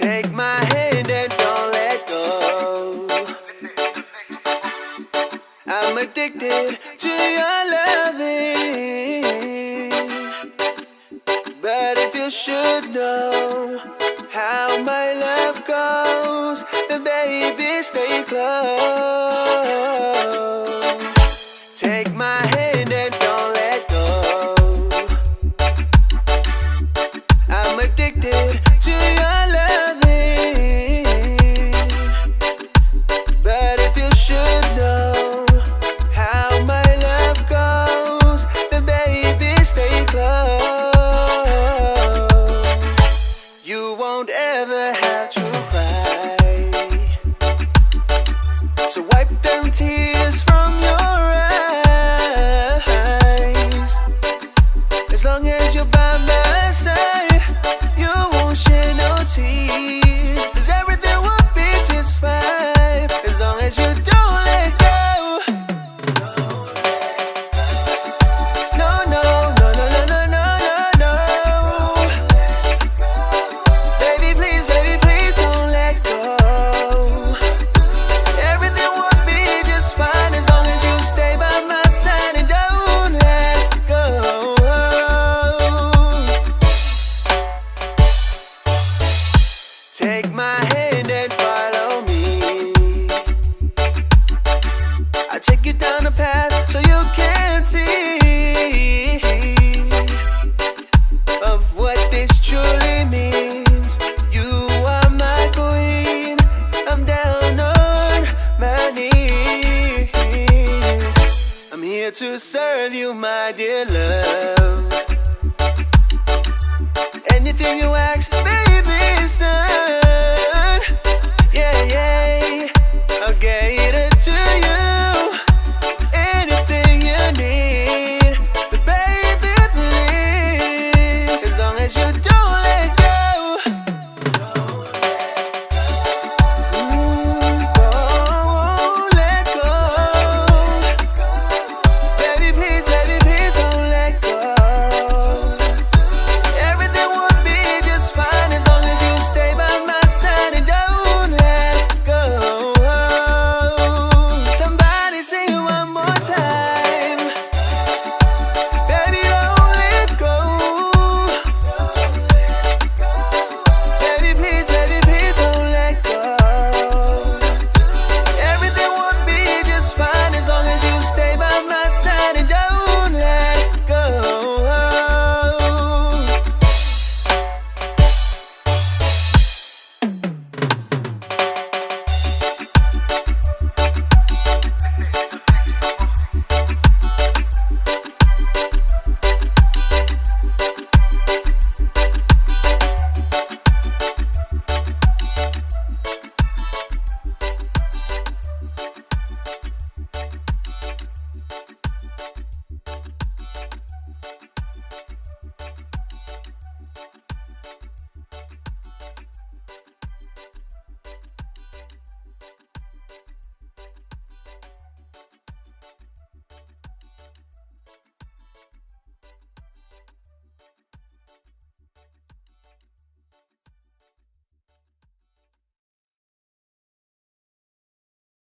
Take my hand and don't let go. I'm addicted to your loving, but if you should know how my love goes, then baby stay close. Take my hand and don't let go. I'm addicted to your loving, but if you should know how my love goes, then baby stay close. You won't ever have to cry, so wipe them tears from your eyes. As long as you're by my side, you won't shed no tears, 'cause everything will be just fine, as long as you don't let go. No, no, no, no, no, no, no, no, no. Baby, please don't let go. Everything will be just fine, as long as you stay by my side and don't let go. Take my hand and follow me. I'll take you down the path so you can see of what this truly means. You are my queen, I'm down on my knees. I'm here to serve you, my dear love. Anything you ask, baby, it's done.